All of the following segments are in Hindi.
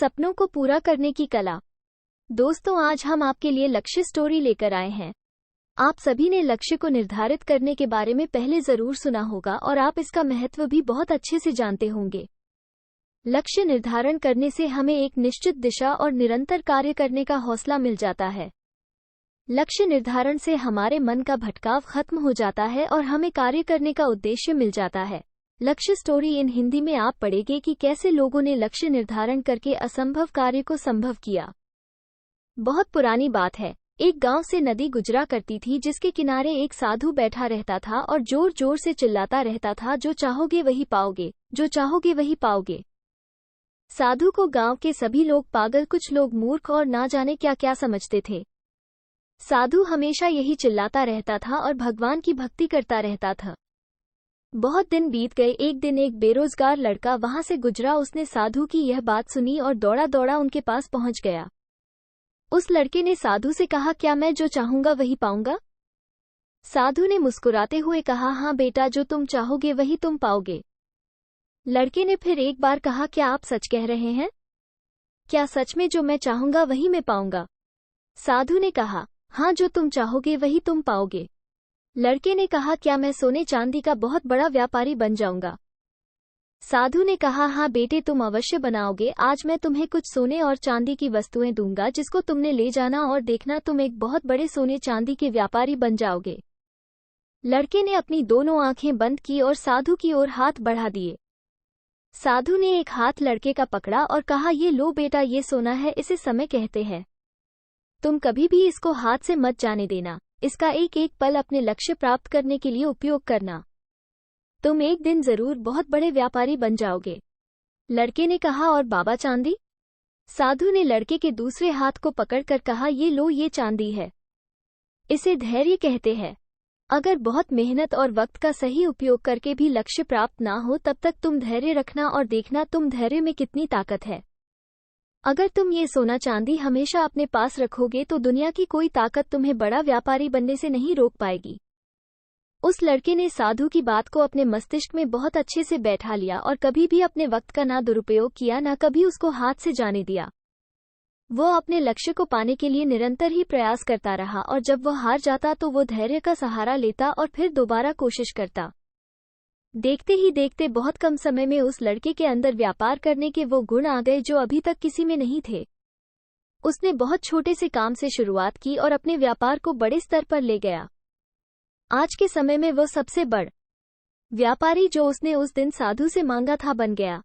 सपनों को पूरा करने की कला। दोस्तों, आज हम आपके लिए लक्ष्य स्टोरी लेकर आए हैं। आप सभी ने लक्ष्य को निर्धारित करने के बारे में पहले जरूर सुना होगा और आप इसका महत्व भी बहुत अच्छे से जानते होंगे। लक्ष्य निर्धारण करने से हमें एक निश्चित दिशा और निरंतर कार्य करने का हौसला मिल जाता है। लक्ष्य निर्धारण से हमारे मन का भटकाव खत्म हो जाता है और हमें कार्य करने का उद्देश्य मिल जाता है। लक्ष्य स्टोरी इन हिंदी में आप पढ़ेंगे कि कैसे लोगों ने लक्ष्य निर्धारण करके असंभव कार्य को संभव किया। बहुत पुरानी बात है। एक गांव से नदी गुजरा करती थी जिसके किनारे एक साधु बैठा रहता था और जोर जोर से चिल्लाता रहता था, जो चाहोगे वही पाओगे, जो चाहोगे वही पाओगे। साधु को गांव के सभी लोग पागल, कुछ लोग मूर्ख और ना जाने क्या क्या समझते थे। साधु हमेशा यही चिल्लाता रहता था और भगवान की भक्ति करता रहता था। बहुत दिन बीत गए। एक दिन एक बेरोजगार लड़का वहां से गुजरा। उसने साधु की यह बात सुनी और दौड़ा दौड़ा उनके पास पहुंच गया। उस लड़के ने साधु से कहा, क्या मैं जो चाहूंगा वही पाऊंगा? साधु ने मुस्कुराते हुए कहा, हाँ बेटा, जो तुम चाहोगे वही तुम पाओगे। लड़के ने फिर एक बार कहा, क्या आप सच कह रहे हैं? क्या सच में जो मैं चाहूंगा वही मैं पाऊंगा? साधु ने कहा, हाँ, जो तुम चाहोगे वही तुम पाओगे। लड़के ने कहा, क्या मैं सोने चांदी का बहुत बड़ा व्यापारी बन जाऊंगा? साधु ने कहा, हाँ बेटे, तुम अवश्य बनाओगे। आज मैं तुम्हें कुछ सोने और चांदी की वस्तुएं दूंगा जिसको तुमने ले जाना और देखना तुम एक बहुत बड़े सोने चांदी के व्यापारी बन जाओगे। लड़के ने अपनी दोनों आंखें बंद की और साधु की ओर हाथ बढ़ा दिए। साधु ने एक हाथ लड़के का पकड़ा और कहा, ये लो बेटा, ये सोना है, इसे समय कहते हैं। तुम कभी भी इसको हाथ से मत जाने देना। इसका एक एक पल अपने लक्ष्य प्राप्त करने के लिए उपयोग करना। तुम एक दिन जरूर बहुत बड़े व्यापारी बन जाओगे। लड़के ने कहा, और बाबा चांदी? साधु ने लड़के के दूसरे हाथ को पकड़कर कहा, ये लो, ये चांदी है। इसे धैर्य कहते हैं। अगर बहुत मेहनत और वक्त का सही उपयोग करके भी लक्ष्य प्राप्त ना हो, तब तक तुम धैर्य रखना और देखना तुम धैर्य में कितनी ताकत है। अगर तुम ये सोना चांदी हमेशा अपने पास रखोगे तो दुनिया की कोई ताकत तुम्हें बड़ा व्यापारी बनने से नहीं रोक पाएगी। उस लड़के ने साधु की बात को अपने मस्तिष्क में बहुत अच्छे से बैठा लिया और कभी भी अपने वक्त का ना दुरुपयोग किया, ना कभी उसको हाथ से जाने दिया। वो अपने लक्ष्य को पाने के लिए निरंतर ही प्रयास करता रहा और जब वो हार जाता तो वो धैर्य का सहारा लेता और फिर दोबारा कोशिश करता। देखते ही देखते बहुत कम समय में उस लड़के के अंदर व्यापार करने के वो गुण आ गए जो अभी तक किसी में नहीं थे। उसने बहुत छोटे से काम से शुरुआत की और अपने व्यापार को बड़े स्तर पर ले गया। आज के समय में वो सबसे बड़ व्यापारी जो उसने उस दिन साधु से मांगा था बन गया।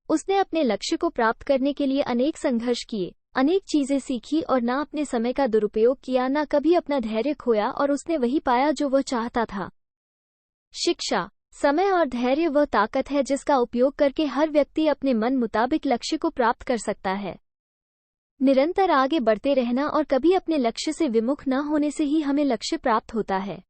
उसने अपने लक्ष्य को प्राप्त करने के लिए अनेक संघर्ष किए, अनेक चीजें सीखी और ना अपने समय का दुरुपयोग किया, ना कभी अपना धैर्य खोया, और उसने वही पाया जो वो चाहता था। शिक्षा, समय और धैर्य वह ताकत है जिसका उपयोग करके हर व्यक्ति अपने मन मुताबिक लक्ष्य को प्राप्त कर सकता है। निरंतर आगे बढ़ते रहना और कभी अपने लक्ष्य से विमुख न होने से ही हमें लक्ष्य प्राप्त होता है।